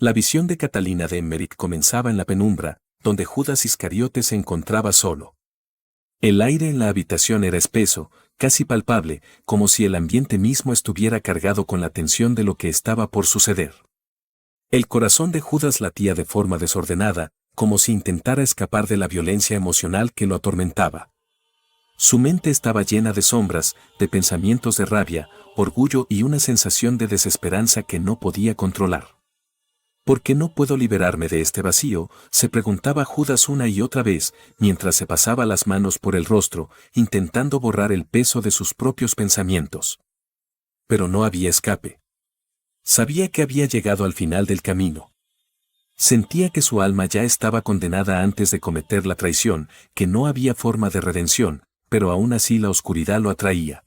La visión de Catalina de Emmerich comenzaba en la penumbra, donde Judas Iscariote se encontraba solo. El aire en la habitación era espeso, casi palpable, como si el ambiente mismo estuviera cargado con la tensión de lo que estaba por suceder. El corazón de Judas latía de forma desordenada, como si intentara escapar de la violencia emocional que lo atormentaba. Su mente estaba llena de sombras, de pensamientos de rabia, orgullo y una sensación de desesperanza que no podía controlar. ¿Por qué no puedo liberarme de este vacío?, se preguntaba Judas una y otra vez, mientras se pasaba las manos por el rostro, intentando borrar el peso de sus propios pensamientos. Pero no había escape. Sabía que había llegado al final del camino. Sentía que su alma ya estaba condenada antes de cometer la traición, que no había forma de redención, pero aún así la oscuridad lo atraía.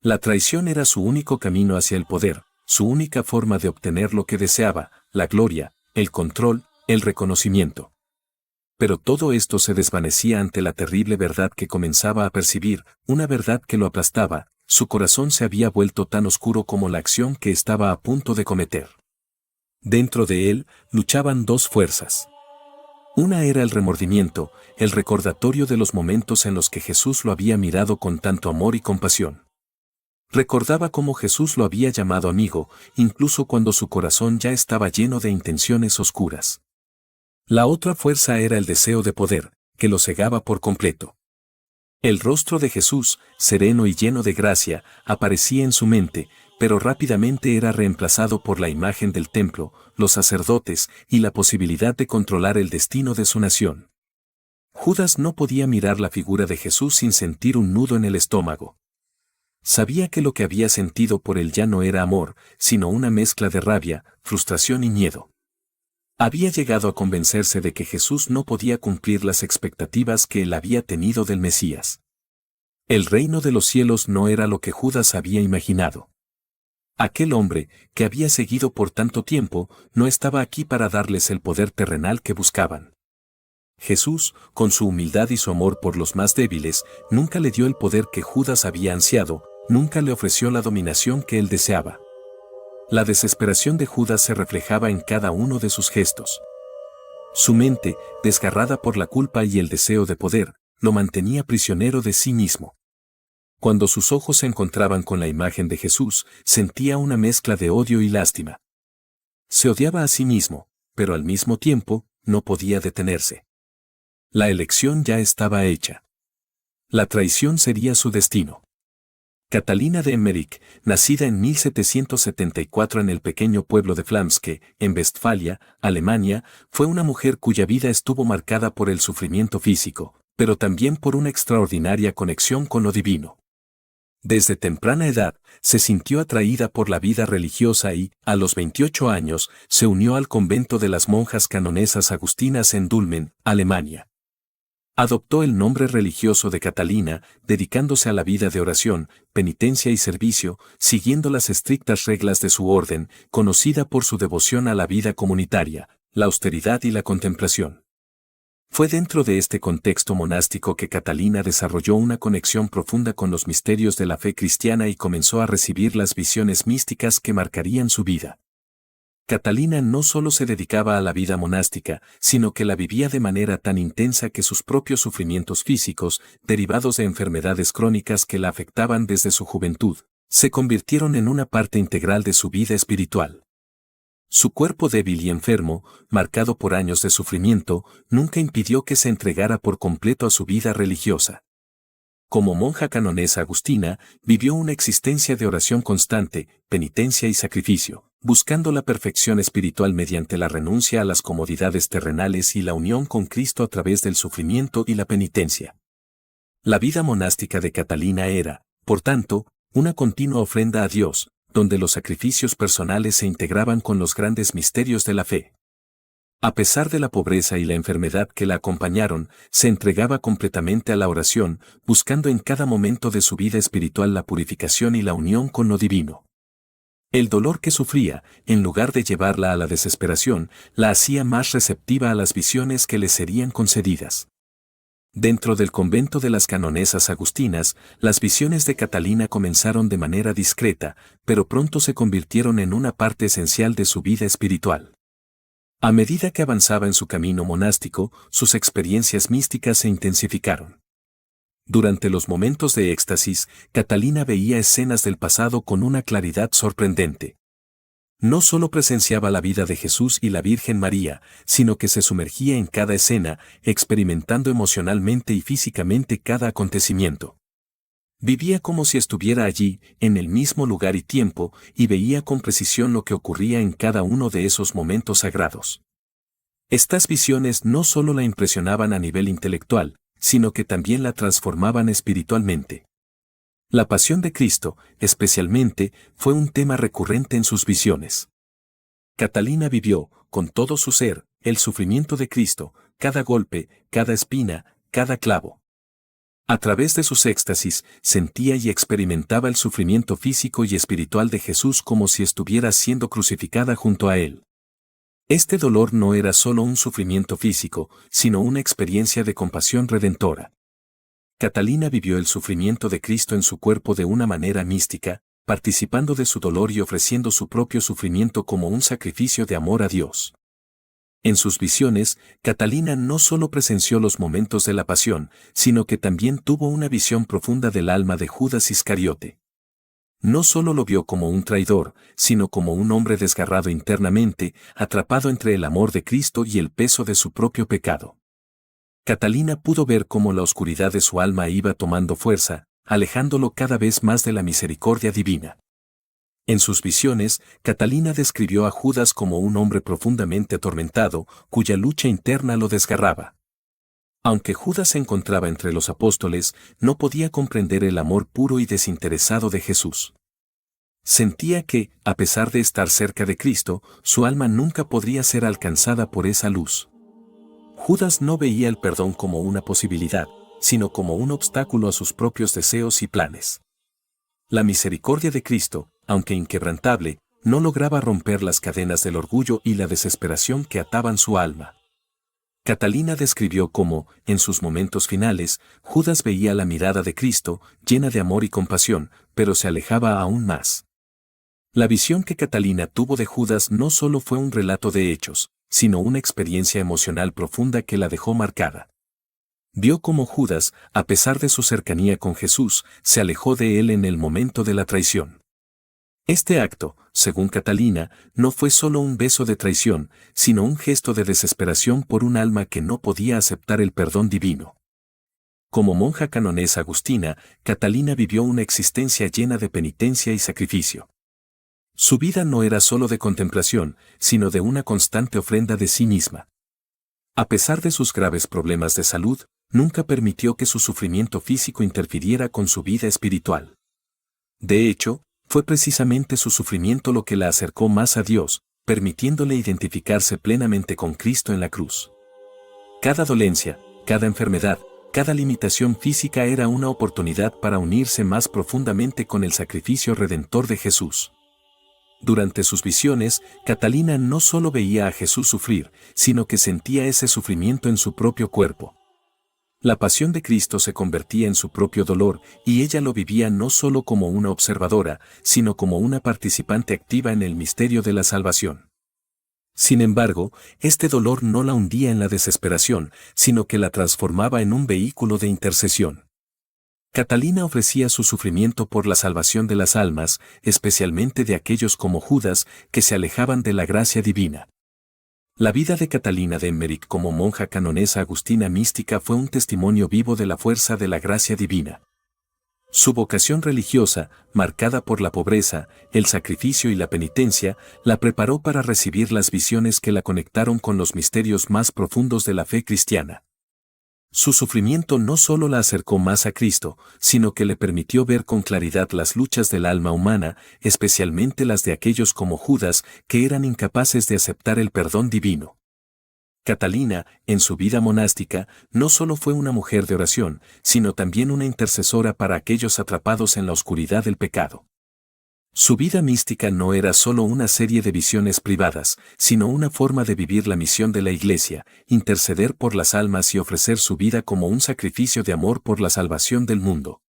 La traición era su único camino hacia el poder, su única forma de obtener lo que deseaba, la gloria, el control, el reconocimiento. Pero todo esto se desvanecía ante la terrible verdad que comenzaba a percibir, una verdad que lo aplastaba. Su corazón se había vuelto tan oscuro como la acción que estaba a punto de cometer. Dentro de él luchaban dos fuerzas. Una era el remordimiento, el recordatorio de los momentos en los que Jesús lo había mirado con tanto amor y compasión. Recordaba cómo Jesús lo había llamado amigo, incluso cuando su corazón ya estaba lleno de intenciones oscuras. La otra fuerza era el deseo de poder, que lo cegaba por completo. El rostro de Jesús, sereno y lleno de gracia, aparecía en su mente, pero rápidamente era reemplazado por la imagen del templo, los sacerdotes y la posibilidad de controlar el destino de su nación. Judas no podía mirar la figura de Jesús sin sentir un nudo en el estómago. Sabía que lo que había sentido por él ya no era amor, sino una mezcla de rabia, frustración y miedo. Había llegado a convencerse de que Jesús no podía cumplir las expectativas que él había tenido del Mesías. El reino de los cielos no era lo que Judas había imaginado. Aquel hombre, que había seguido por tanto tiempo, no estaba aquí para darles el poder terrenal que buscaban. Jesús, con su humildad y su amor por los más débiles, nunca le dio el poder que Judas había ansiado, nunca le ofreció la dominación que él deseaba. La desesperación de Judas se reflejaba en cada uno de sus gestos. Su mente, desgarrada por la culpa y el deseo de poder, lo mantenía prisionero de sí mismo. Cuando sus ojos se encontraban con la imagen de Jesús, sentía una mezcla de odio y lástima. Se odiaba a sí mismo, pero al mismo tiempo, no podía detenerse. La elección ya estaba hecha. La traición sería su destino. Catalina de Emmerich, nacida en 1774 en el pequeño pueblo de Flamske, en Westfalia, Alemania, fue una mujer cuya vida estuvo marcada por el sufrimiento físico, pero también por una extraordinaria conexión con lo divino. Desde temprana edad, se sintió atraída por la vida religiosa y, a los 28 años, se unió al convento de las monjas canonesas agustinas en Dülmen, Alemania. Adoptó el nombre religioso de Catalina, dedicándose a la vida de oración, penitencia y servicio, siguiendo las estrictas reglas de su orden, conocida por su devoción a la vida comunitaria, la austeridad y la contemplación. Fue dentro de este contexto monástico que Catalina desarrolló una conexión profunda con los misterios de la fe cristiana y comenzó a recibir las visiones místicas que marcarían su vida. Catalina no solo se dedicaba a la vida monástica, sino que la vivía de manera tan intensa que sus propios sufrimientos físicos, derivados de enfermedades crónicas que la afectaban desde su juventud, se convirtieron en una parte integral de su vida espiritual. Su cuerpo débil y enfermo, marcado por años de sufrimiento, nunca impidió que se entregara por completo a su vida religiosa. Como monja canonesa agustina, vivió una existencia de oración constante, penitencia y sacrificio, buscando la perfección espiritual mediante la renuncia a las comodidades terrenales y la unión con Cristo a través del sufrimiento y la penitencia. La vida monástica de Catalina era, por tanto, una continua ofrenda a Dios, donde los sacrificios personales se integraban con los grandes misterios de la fe. A pesar de la pobreza y la enfermedad que la acompañaron, se entregaba completamente a la oración, buscando en cada momento de su vida espiritual la purificación y la unión con lo divino. El dolor que sufría, en lugar de llevarla a la desesperación, la hacía más receptiva a las visiones que le serían concedidas. Dentro del convento de las canonesas agustinas, las visiones de Catalina comenzaron de manera discreta, pero pronto se convirtieron en una parte esencial de su vida espiritual. A medida que avanzaba en su camino monástico, sus experiencias místicas se intensificaron. Durante los momentos de éxtasis, Catalina veía escenas del pasado con una claridad sorprendente. No solo presenciaba la vida de Jesús y la Virgen María, sino que se sumergía en cada escena, experimentando emocionalmente y físicamente cada acontecimiento. Vivía como si estuviera allí, en el mismo lugar y tiempo, y veía con precisión lo que ocurría en cada uno de esos momentos sagrados. Estas visiones no solo la impresionaban a nivel intelectual, sino que también la transformaban espiritualmente. La pasión de Cristo, especialmente, fue un tema recurrente en sus visiones. Catalina vivió, con todo su ser, el sufrimiento de Cristo, cada golpe, cada espina, cada clavo. A través de sus éxtasis, sentía y experimentaba el sufrimiento físico y espiritual de Jesús como si estuviera siendo crucificada junto a él. Este dolor no era solo un sufrimiento físico, sino una experiencia de compasión redentora. Catalina vivió el sufrimiento de Cristo en su cuerpo de una manera mística, participando de su dolor y ofreciendo su propio sufrimiento como un sacrificio de amor a Dios. En sus visiones, Catalina no solo presenció los momentos de la pasión, sino que también tuvo una visión profunda del alma de Judas Iscariote. No solo lo vio como un traidor, sino como un hombre desgarrado internamente, atrapado entre el amor de Cristo y el peso de su propio pecado. Catalina pudo ver cómo la oscuridad de su alma iba tomando fuerza, alejándolo cada vez más de la misericordia divina. En sus visiones, Catalina describió a Judas como un hombre profundamente atormentado, cuya lucha interna lo desgarraba. Aunque Judas se encontraba entre los apóstoles, no podía comprender el amor puro y desinteresado de Jesús. Sentía que, a pesar de estar cerca de Cristo, su alma nunca podría ser alcanzada por esa luz. Judas no veía el perdón como una posibilidad, sino como un obstáculo a sus propios deseos y planes. La misericordia de Cristo, aunque inquebrantable, no lograba romper las cadenas del orgullo y la desesperación que ataban su alma. Catalina describió cómo, en sus momentos finales, Judas veía la mirada de Cristo, llena de amor y compasión, pero se alejaba aún más. La visión que Catalina tuvo de Judas no solo fue un relato de hechos, sino una experiencia emocional profunda que la dejó marcada. Vio cómo Judas, a pesar de su cercanía con Jesús, se alejó de él en el momento de la traición. Este acto, según Catalina, no fue solo un beso de traición, sino un gesto de desesperación por un alma que no podía aceptar el perdón divino. Como monja canonesa agustina, Catalina vivió una existencia llena de penitencia y sacrificio. Su vida no era solo de contemplación, sino de una constante ofrenda de sí misma. A pesar de sus graves problemas de salud, nunca permitió que su sufrimiento físico interfiriera con su vida espiritual. De hecho, fue precisamente su sufrimiento lo que la acercó más a Dios, permitiéndole identificarse plenamente con Cristo en la cruz. Cada dolencia, cada enfermedad, cada limitación física era una oportunidad para unirse más profundamente con el sacrificio redentor de Jesús. Durante sus visiones, Catalina no solo veía a Jesús sufrir, sino que sentía ese sufrimiento en su propio cuerpo. La pasión de Cristo se convertía en su propio dolor, y ella lo vivía no solo como una observadora, sino como una participante activa en el misterio de la salvación. Sin embargo, este dolor no la hundía en la desesperación, sino que la transformaba en un vehículo de intercesión. Catalina ofrecía su sufrimiento por la salvación de las almas, especialmente de aquellos como Judas, que se alejaban de la gracia divina. La vida de Catalina de Emmerich como monja canonesa agustina mística fue un testimonio vivo de la fuerza de la gracia divina. Su vocación religiosa, marcada por la pobreza, el sacrificio y la penitencia, la preparó para recibir las visiones que la conectaron con los misterios más profundos de la fe cristiana. Su sufrimiento no solo la acercó más a Cristo, sino que le permitió ver con claridad las luchas del alma humana, especialmente las de aquellos como Judas, que eran incapaces de aceptar el perdón divino. Catalina, en su vida monástica, no solo fue una mujer de oración, sino también una intercesora para aquellos atrapados en la oscuridad del pecado. Su vida mística no era solo una serie de visiones privadas, sino una forma de vivir la misión de la Iglesia, interceder por las almas y ofrecer su vida como un sacrificio de amor por la salvación del mundo.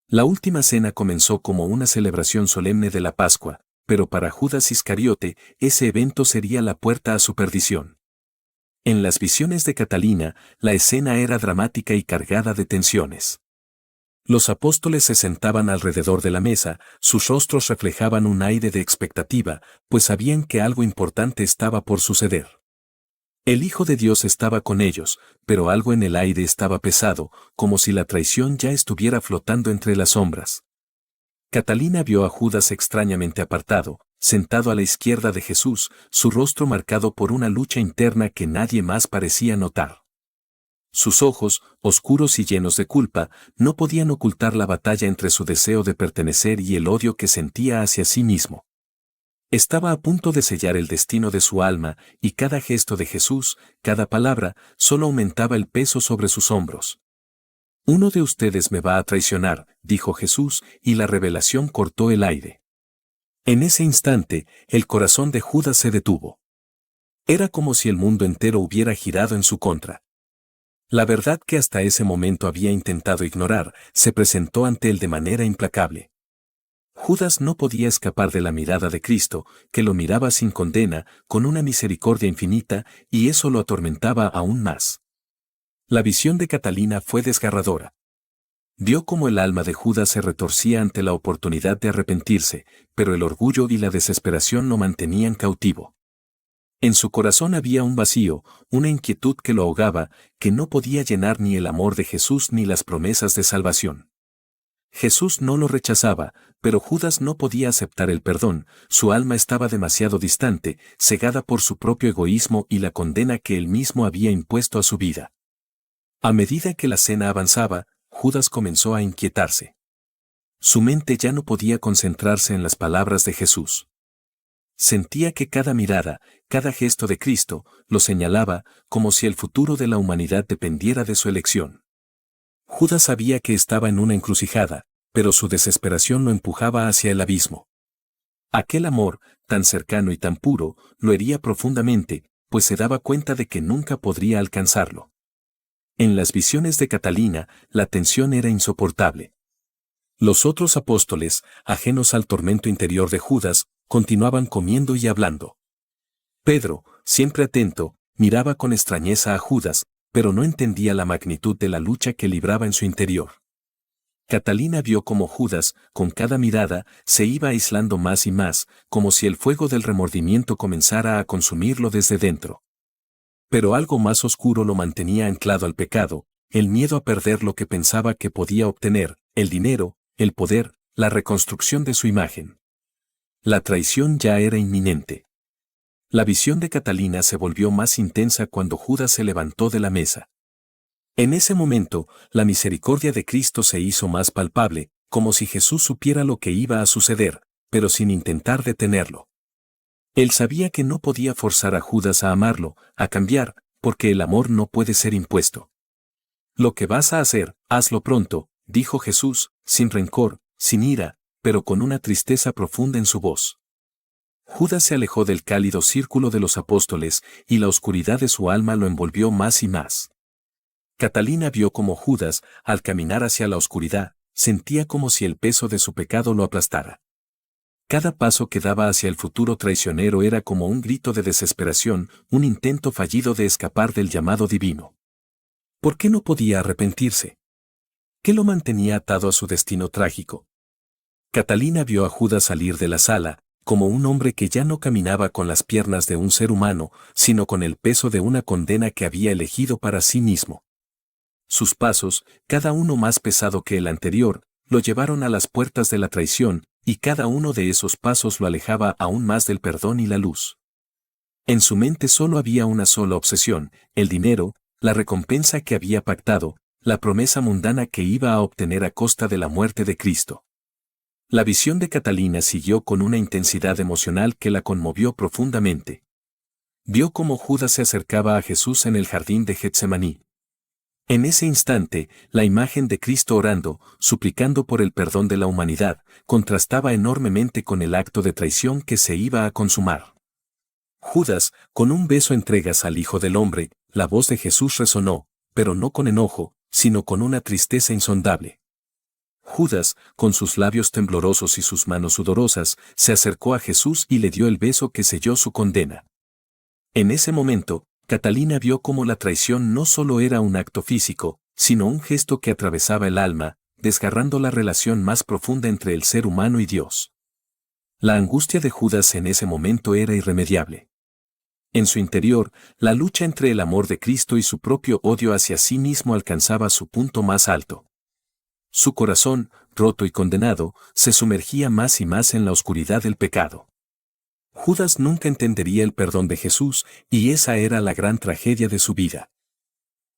La última cena comenzó como una celebración solemne de la Pascua, pero para Judas Iscariote, ese evento sería la puerta a su perdición. En las visiones de Catalina, la escena era dramática y cargada de tensiones. Los apóstoles se sentaban alrededor de la mesa, sus rostros reflejaban un aire de expectativa, pues sabían que algo importante estaba por suceder. El Hijo de Dios estaba con ellos, pero algo en el aire estaba pesado, como si la traición ya estuviera flotando entre las sombras. Catalina vio a Judas extrañamente apartado, sentado a la izquierda de Jesús, su rostro marcado por una lucha interna que nadie más parecía notar. Sus ojos, oscuros y llenos de culpa, no podían ocultar la batalla entre su deseo de pertenecer y el odio que sentía hacia sí mismo. Estaba a punto de sellar el destino de su alma, y cada gesto de Jesús, cada palabra, solo aumentaba el peso sobre sus hombros. «Uno de ustedes me va a traicionar», dijo Jesús, y la revelación cortó el aire. En ese instante, el corazón de Judas se detuvo. Era como si el mundo entero hubiera girado en su contra. La verdad que hasta ese momento había intentado ignorar, se presentó ante él de manera implacable. Judas no podía escapar de la mirada de Cristo, que lo miraba sin condena, con una misericordia infinita, y eso lo atormentaba aún más. La visión de Catalina fue desgarradora. Vio cómo el alma de Judas se retorcía ante la oportunidad de arrepentirse, pero el orgullo y la desesperación lo mantenían cautivo. En su corazón había un vacío, una inquietud que lo ahogaba, que no podía llenar ni el amor de Jesús ni las promesas de salvación. Jesús no lo rechazaba, pero Judas no podía aceptar el perdón, su alma estaba demasiado distante, cegada por su propio egoísmo y la condena que él mismo había impuesto a su vida. A medida que la cena avanzaba, Judas comenzó a inquietarse. Su mente ya no podía concentrarse en las palabras de Jesús. Sentía que cada mirada, cada gesto de Cristo, lo señalaba, como si el futuro de la humanidad dependiera de su elección. Judas sabía que estaba en una encrucijada, pero su desesperación lo empujaba hacia el abismo. Aquel amor, tan cercano y tan puro, lo hería profundamente, pues se daba cuenta de que nunca podría alcanzarlo. En las visiones de Catalina, la tensión era insoportable. Los otros apóstoles, ajenos al tormento interior de Judas, continuaban comiendo y hablando. Pedro, siempre atento, miraba con extrañeza a Judas, pero no entendía la magnitud de la lucha que libraba en su interior. Catalina vio cómo Judas, con cada mirada, se iba aislando más y más, como si el fuego del remordimiento comenzara a consumirlo desde dentro. Pero algo más oscuro lo mantenía anclado al pecado, el miedo a perder lo que pensaba que podía obtener, el dinero, el poder, la reconstrucción de su imagen. La traición ya era inminente. La visión de Catalina se volvió más intensa cuando Judas se levantó de la mesa. En ese momento, la misericordia de Cristo se hizo más palpable, como si Jesús supiera lo que iba a suceder, pero sin intentar detenerlo. Él sabía que no podía forzar a Judas a amarlo, a cambiar, porque el amor no puede ser impuesto. «Lo que vas a hacer, hazlo pronto», dijo Jesús, sin rencor, sin ira, pero con una tristeza profunda en su voz. Judas se alejó del cálido círculo de los apóstoles, y la oscuridad de su alma lo envolvió más y más. Catalina vio cómo Judas, al caminar hacia la oscuridad, sentía como si el peso de su pecado lo aplastara. Cada paso que daba hacia el futuro traicionero era como un grito de desesperación, un intento fallido de escapar del llamado divino. ¿Por qué no podía arrepentirse? ¿Qué lo mantenía atado a su destino trágico? Catalina vio a Judas salir de la sala, como un hombre que ya no caminaba con las piernas de un ser humano, sino con el peso de una condena que había elegido para sí mismo. Sus pasos, cada uno más pesado que el anterior, lo llevaron a las puertas de la traición, y cada uno de esos pasos lo alejaba aún más del perdón y la luz. En su mente solo había una sola obsesión, el dinero, la recompensa que había pactado, la promesa mundana que iba a obtener a costa de la muerte de Cristo. La visión de Catalina siguió con una intensidad emocional que la conmovió profundamente. Vio cómo Judas se acercaba a Jesús en el jardín de Getsemaní. En ese instante, la imagen de Cristo orando, suplicando por el perdón de la humanidad, contrastaba enormemente con el acto de traición que se iba a consumar. Judas, con un beso entregas al Hijo del Hombre, la voz de Jesús resonó, pero no con enojo, sino con una tristeza insondable. Judas, con sus labios temblorosos y sus manos sudorosas, se acercó a Jesús y le dio el beso que selló su condena. En ese momento, Catalina vio cómo la traición no solo era un acto físico, sino un gesto que atravesaba el alma, desgarrando la relación más profunda entre el ser humano y Dios. La angustia de Judas en ese momento era irremediable. En su interior, la lucha entre el amor de Cristo y su propio odio hacia sí mismo alcanzaba su punto más alto. Su corazón, roto y condenado, se sumergía más y más en la oscuridad del pecado. Judas nunca entendería el perdón de Jesús, y esa era la gran tragedia de su vida.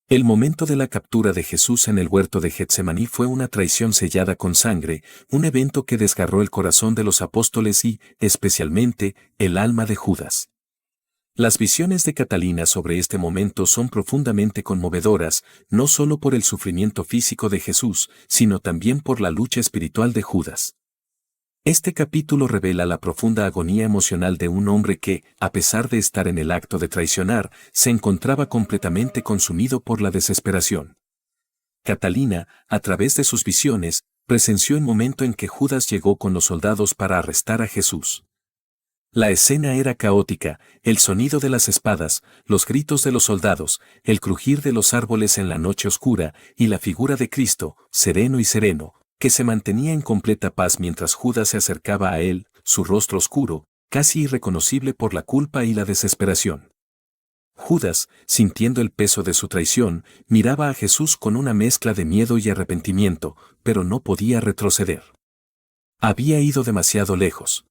El momento de la captura de Jesús en el huerto de Getsemaní fue una traición sellada con sangre, un evento que desgarró el corazón de los apóstoles y, especialmente, el alma de Judas. Las visiones de Catalina sobre este momento son profundamente conmovedoras, no solo por el sufrimiento físico de Jesús, sino también por la lucha espiritual de Judas. Este capítulo revela la profunda agonía emocional de un hombre que, a pesar de estar en el acto de traicionar, se encontraba completamente consumido por la desesperación. Catalina, a través de sus visiones, presenció el momento en que Judas llegó con los soldados para arrestar a Jesús. La escena era caótica, el sonido de las espadas, los gritos de los soldados, el crujir de los árboles en la noche oscura, y la figura de Cristo, sereno y sereno, que se mantenía en completa paz mientras Judas se acercaba a él, su rostro oscuro, casi irreconocible por la culpa y la desesperación. Judas, sintiendo el peso de su traición, miraba a Jesús con una mezcla de miedo y arrepentimiento, pero no podía retroceder. Había ido demasiado lejos.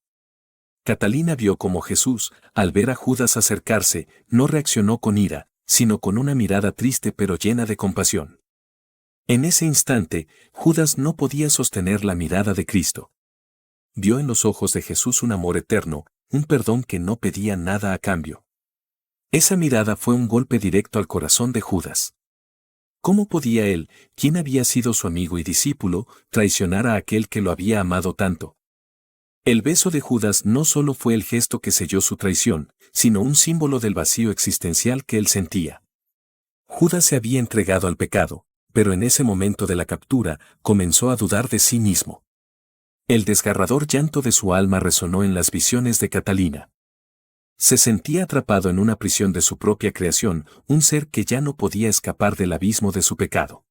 Catalina vio cómo Jesús, al ver a Judas acercarse, no reaccionó con ira, sino con una mirada triste pero llena de compasión. En ese instante, Judas no podía sostener la mirada de Cristo. Vio en los ojos de Jesús un amor eterno, un perdón que no pedía nada a cambio. Esa mirada fue un golpe directo al corazón de Judas. ¿Cómo podía él, quien había sido su amigo y discípulo, traicionar a aquel que lo había amado tanto? El beso de Judas no solo fue el gesto que selló su traición, sino un símbolo del vacío existencial que él sentía. Judas se había entregado al pecado, pero en ese momento de la captura, comenzó a dudar de sí mismo. El desgarrador llanto de su alma resonó en las visiones de Catalina. Se sentía atrapado en una prisión de su propia creación, un ser que ya no podía escapar del abismo de su pecado.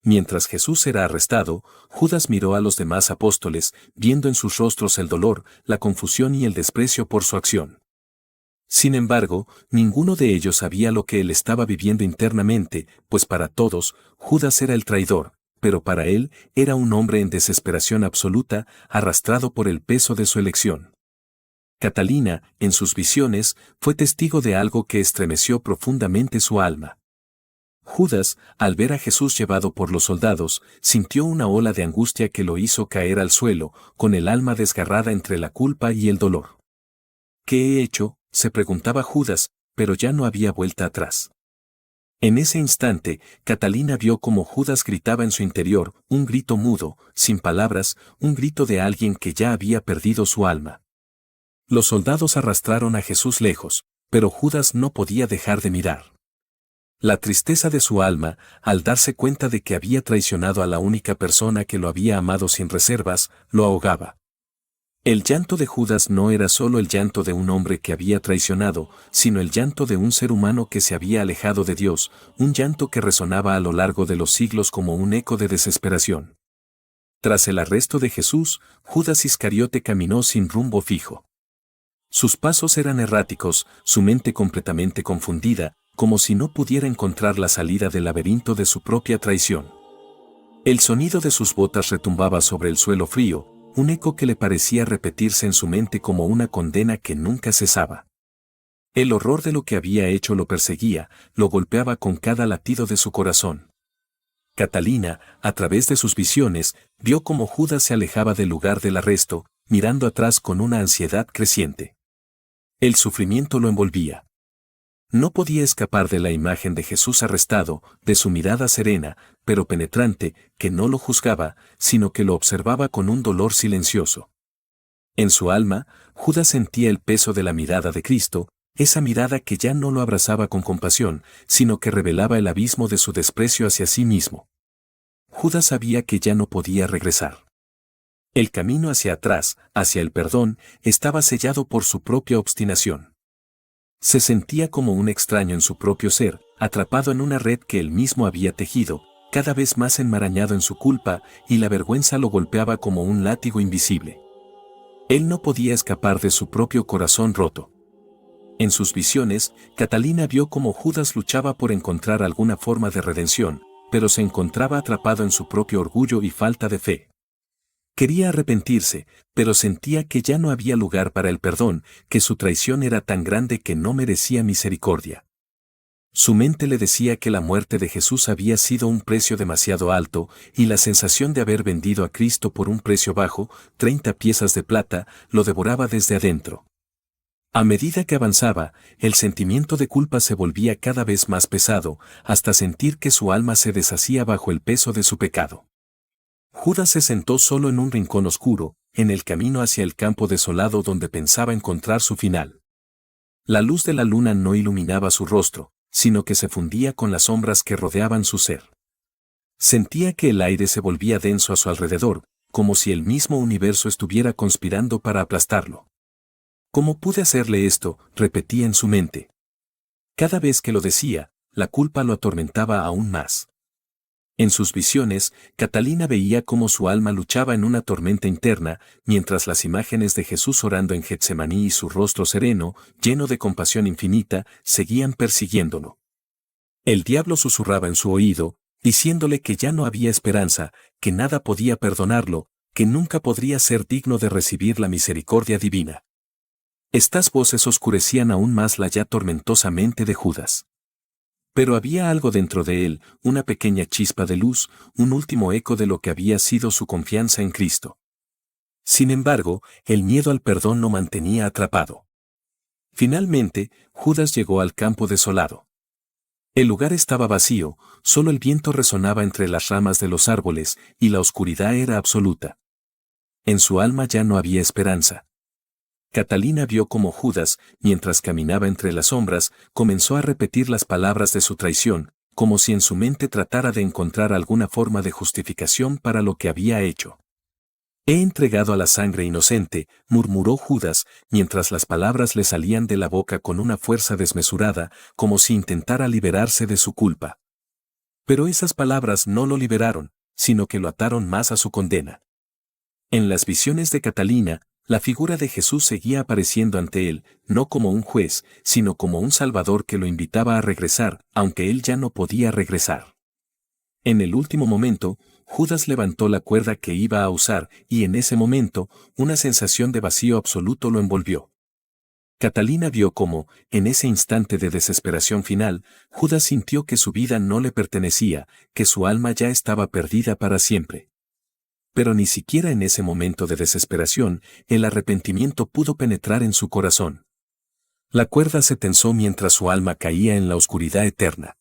Mientras Jesús era arrestado, Judas miró a los demás apóstoles, viendo en sus rostros el dolor, la confusión y el desprecio por su acción. Sin embargo, ninguno de ellos sabía lo que él estaba viviendo internamente, pues para todos, Judas era el traidor, pero para él era un hombre en desesperación absoluta, arrastrado por el peso de su elección. Catalina, en sus visiones, fue testigo de algo que estremeció profundamente su alma. Judas, al ver a Jesús llevado por los soldados, sintió una ola de angustia que lo hizo caer al suelo, con el alma desgarrada entre la culpa y el dolor. ¿Qué he hecho?, se preguntaba Judas, pero ya no había vuelta atrás. En ese instante, Catalina vio cómo Judas gritaba en su interior, un grito mudo, sin palabras, un grito de alguien que ya había perdido su alma. Los soldados arrastraron a Jesús lejos, pero Judas no podía dejar de mirar. La tristeza de su alma, al darse cuenta de que había traicionado a la única persona que lo había amado sin reservas, lo ahogaba. El llanto de Judas no era solo el llanto de un hombre que había traicionado, sino el llanto de un ser humano que se había alejado de Dios, un llanto que resonaba a lo largo de los siglos como un eco de desesperación. Tras el arresto de Jesús, Judas Iscariote caminó sin rumbo fijo. Sus pasos eran erráticos, su mente completamente confundida, como si no pudiera encontrar la salida del laberinto de su propia traición. El sonido de sus botas retumbaba sobre el suelo frío, un eco que le parecía repetirse en su mente como una condena que nunca cesaba. El horror de lo que había hecho lo perseguía, lo golpeaba con cada latido de su corazón. Catalina, a través de sus visiones, vio cómo Judas se alejaba del lugar del arresto, mirando atrás con una ansiedad creciente. El sufrimiento lo envolvía. No podía escapar de la imagen de Jesús arrestado, de su mirada serena, pero penetrante, que no lo juzgaba, sino que lo observaba con un dolor silencioso. En su alma, Judas sentía el peso de la mirada de Cristo, esa mirada que ya no lo abrazaba con compasión, sino que revelaba el abismo de su desprecio hacia sí mismo. Judas sabía que ya no podía regresar. El camino hacia atrás, hacia el perdón, estaba sellado por su propia obstinación. Se sentía como un extraño en su propio ser, atrapado en una red que él mismo había tejido, cada vez más enmarañado en su culpa, y la vergüenza lo golpeaba como un látigo invisible. Él no podía escapar de su propio corazón roto. En sus visiones, Catalina vio cómo Judas luchaba por encontrar alguna forma de redención, pero se encontraba atrapado en su propio orgullo y falta de fe. Quería arrepentirse, pero sentía que ya no había lugar para el perdón, que su traición era tan grande que no merecía misericordia. Su mente le decía que la muerte de Jesús había sido un precio demasiado alto, y la sensación de haber vendido a Cristo por un precio bajo, 30 piezas de plata, lo devoraba desde adentro. A medida que avanzaba, el sentimiento de culpa se volvía cada vez más pesado, hasta sentir que su alma se deshacía bajo el peso de su pecado. Judas se sentó solo en un rincón oscuro, en el camino hacia el campo desolado donde pensaba encontrar su final. La luz de la luna no iluminaba su rostro, sino que se fundía con las sombras que rodeaban su ser. Sentía que el aire se volvía denso a su alrededor, como si el mismo universo estuviera conspirando para aplastarlo. ¿Cómo pude hacerle esto?, repetía en su mente. Cada vez que lo decía, la culpa lo atormentaba aún más. En sus visiones, Catalina veía cómo su alma luchaba en una tormenta interna, mientras las imágenes de Jesús orando en Getsemaní y su rostro sereno, lleno de compasión infinita, seguían persiguiéndolo. El diablo susurraba en su oído, diciéndole que ya no había esperanza, que nada podía perdonarlo, que nunca podría ser digno de recibir la misericordia divina. Estas voces oscurecían aún más la ya tormentosa mente de Judas. Pero había algo dentro de él, una pequeña chispa de luz, un último eco de lo que había sido su confianza en Cristo. Sin embargo, el miedo al perdón lo mantenía atrapado. Finalmente, Judas llegó al campo desolado. El lugar estaba vacío, solo el viento resonaba entre las ramas de los árboles, y la oscuridad era absoluta. En su alma ya no había esperanza. Catalina vio cómo Judas, mientras caminaba entre las sombras, comenzó a repetir las palabras de su traición, como si en su mente tratara de encontrar alguna forma de justificación para lo que había hecho. He entregado a la sangre inocente, murmuró Judas, mientras las palabras le salían de la boca con una fuerza desmesurada, como si intentara liberarse de su culpa. Pero esas palabras no lo liberaron, sino que lo ataron más a su condena. En las visiones de Catalina, la figura de Jesús seguía apareciendo ante él, no como un juez, sino como un Salvador que lo invitaba a regresar, aunque él ya no podía regresar. En el último momento, Judas levantó la cuerda que iba a usar, y en ese momento, una sensación de vacío absoluto lo envolvió. Catalina vio cómo, en ese instante de desesperación final, Judas sintió que su vida no le pertenecía, que su alma ya estaba perdida para siempre. Pero ni siquiera en ese momento de desesperación, el arrepentimiento pudo penetrar en su corazón. La cuerda se tensó mientras su alma caía en la oscuridad eterna.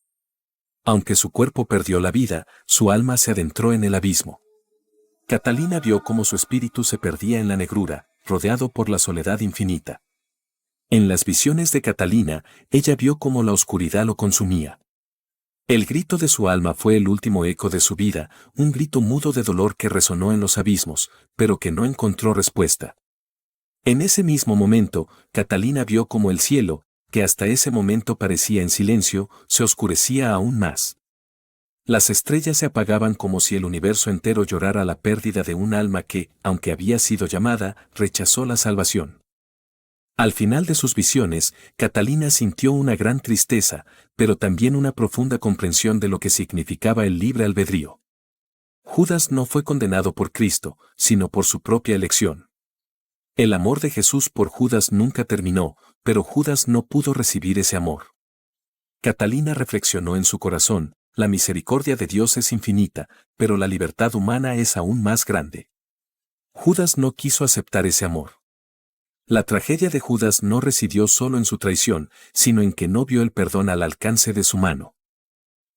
Aunque su cuerpo perdió la vida, su alma se adentró en el abismo. Catalina vio cómo su espíritu se perdía en la negrura, rodeado por la soledad infinita. En las visiones de Catalina, ella vio cómo la oscuridad lo consumía. El grito de su alma fue el último eco de su vida, un grito mudo de dolor que resonó en los abismos, pero que no encontró respuesta. En ese mismo momento, Catalina vio cómo el cielo, que hasta ese momento parecía en silencio, se oscurecía aún más. Las estrellas se apagaban como si el universo entero llorara la pérdida de un alma que, aunque había sido llamada, rechazó la salvación. Al final de sus visiones, Catalina sintió una gran tristeza, pero también una profunda comprensión de lo que significaba el libre albedrío. Judas no fue condenado por Cristo, sino por su propia elección. El amor de Jesús por Judas nunca terminó, pero Judas no pudo recibir ese amor. Catalina reflexionó en su corazón, la misericordia de Dios es infinita, pero la libertad humana es aún más grande. Judas no quiso aceptar ese amor. La tragedia de Judas no residió solo en su traición, sino en que no vio el perdón al alcance de su mano.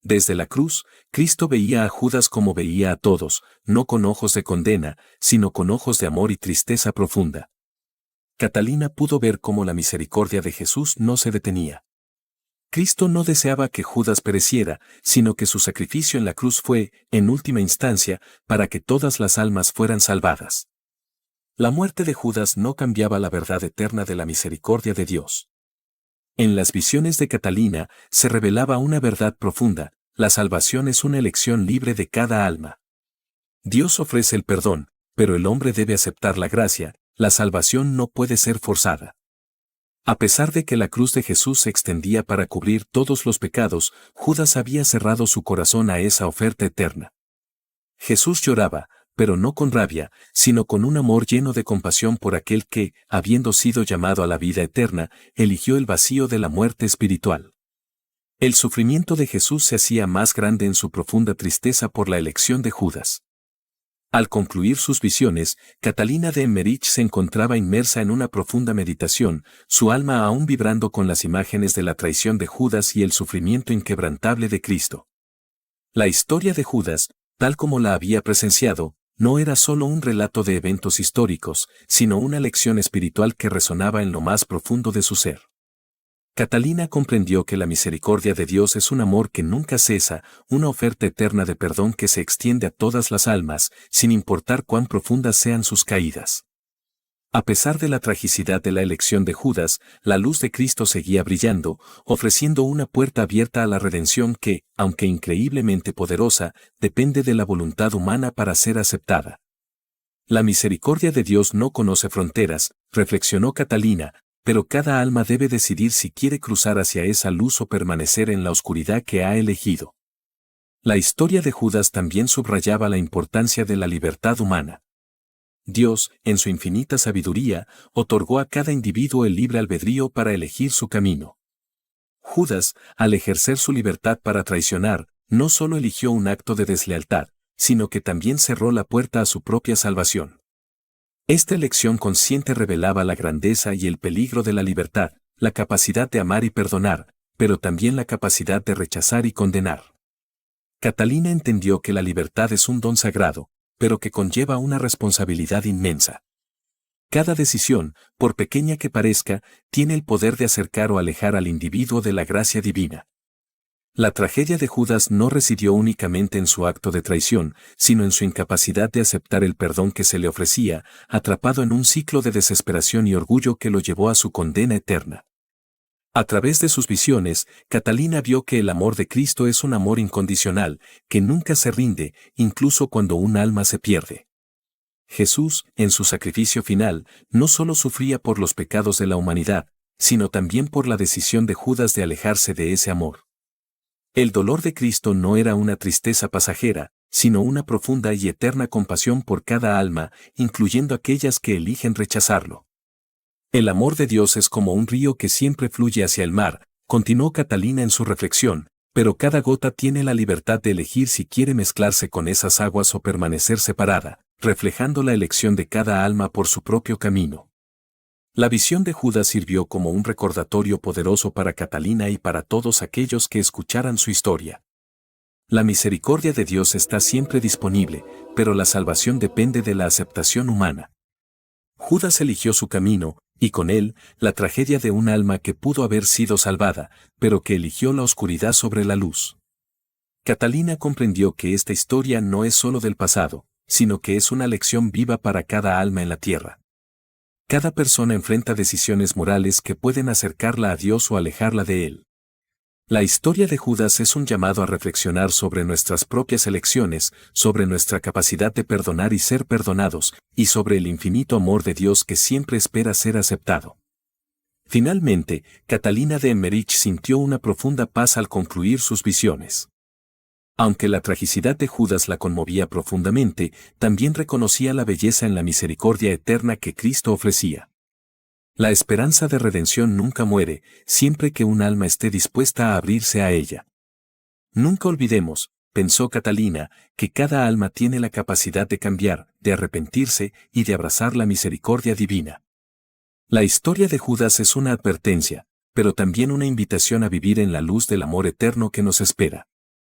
Desde la cruz, Cristo veía a Judas como veía a todos, no con ojos de condena, sino con ojos de amor y tristeza profunda. Catalina pudo ver cómo la misericordia de Jesús no se detenía. Cristo no deseaba que Judas pereciera, sino que su sacrificio en la cruz fue, en última instancia, para que todas las almas fueran salvadas. La muerte de Judas no cambiaba la verdad eterna de la misericordia de Dios. En las visiones de Catalina se revelaba una verdad profunda: la salvación es una elección libre de cada alma. Dios ofrece el perdón, pero el hombre debe aceptar la gracia. La salvación no puede ser forzada. A pesar de que la cruz de Jesús se extendía para cubrir todos los pecados, Judas había cerrado su corazón a esa oferta eterna. Jesús lloraba, pero no con rabia, sino con un amor lleno de compasión por aquel que, habiendo sido llamado a la vida eterna, eligió el vacío de la muerte espiritual. El sufrimiento de Jesús se hacía más grande en su profunda tristeza por la elección de Judas. Al concluir sus visiones, Catalina de Emmerich se encontraba inmersa en una profunda meditación, su alma aún vibrando con las imágenes de la traición de Judas y el sufrimiento inquebrantable de Cristo. La historia de Judas, tal como la había presenciado, no era solo un relato de eventos históricos, sino una lección espiritual que resonaba en lo más profundo de su ser. Catalina comprendió que la misericordia de Dios es un amor que nunca cesa, una oferta eterna de perdón que se extiende a todas las almas, sin importar cuán profundas sean sus caídas. A pesar de la tragicidad de la elección de Judas, la luz de Cristo seguía brillando, ofreciendo una puerta abierta a la redención que, aunque increíblemente poderosa, depende de la voluntad humana para ser aceptada. La misericordia de Dios no conoce fronteras, reflexionó Catalina, pero cada alma debe decidir si quiere cruzar hacia esa luz o permanecer en la oscuridad que ha elegido. La historia de Judas también subrayaba la importancia de la libertad humana. Dios, en su infinita sabiduría, otorgó a cada individuo el libre albedrío para elegir su camino. Judas, al ejercer su libertad para traicionar, no solo eligió un acto de deslealtad, sino que también cerró la puerta a su propia salvación. Esta elección consciente revelaba la grandeza y el peligro de la libertad, la capacidad de amar y perdonar, pero también la capacidad de rechazar y condenar. Catalina entendió que la libertad es un don sagrado, pero que conlleva una responsabilidad inmensa. Cada decisión, por pequeña que parezca, tiene el poder de acercar o alejar al individuo de la gracia divina. La tragedia de Judas no residió únicamente en su acto de traición, sino en su incapacidad de aceptar el perdón que se le ofrecía, atrapado en un ciclo de desesperación y orgullo que lo llevó a su condena eterna. A través de sus visiones, Catalina vio que el amor de Cristo es un amor incondicional, que nunca se rinde, incluso cuando un alma se pierde. Jesús, en su sacrificio final, no solo sufría por los pecados de la humanidad, sino también por la decisión de Judas de alejarse de ese amor. El dolor de Cristo no era una tristeza pasajera, sino una profunda y eterna compasión por cada alma, incluyendo aquellas que eligen rechazarlo. El amor de Dios es como un río que siempre fluye hacia el mar, continuó Catalina en su reflexión, pero cada gota tiene la libertad de elegir si quiere mezclarse con esas aguas o permanecer separada, reflejando la elección de cada alma por su propio camino. La visión de Judas sirvió como un recordatorio poderoso para Catalina y para todos aquellos que escucharan su historia. La misericordia de Dios está siempre disponible, pero la salvación depende de la aceptación humana. Judas eligió su camino, y con él, la tragedia de un alma que pudo haber sido salvada, pero que eligió la oscuridad sobre la luz. Catalina comprendió que esta historia no es solo del pasado, sino que es una lección viva para cada alma en la tierra. Cada persona enfrenta decisiones morales que pueden acercarla a Dios o alejarla de Él. La historia de Judas es un llamado a reflexionar sobre nuestras propias elecciones, sobre nuestra capacidad de perdonar y ser perdonados, y sobre el infinito amor de Dios que siempre espera ser aceptado. Finalmente, Catalina de Emmerich sintió una profunda paz al concluir sus visiones. Aunque la tragicidad de Judas la conmovía profundamente, también reconocía la belleza en la misericordia eterna que Cristo ofrecía. La esperanza de redención nunca muere, siempre que un alma esté dispuesta a abrirse a ella. Nunca olvidemos, pensó Catalina, que cada alma tiene la capacidad de cambiar, de arrepentirse y de abrazar la misericordia divina. La historia de Judas es una advertencia, pero también una invitación a vivir en la luz del amor eterno que nos espera.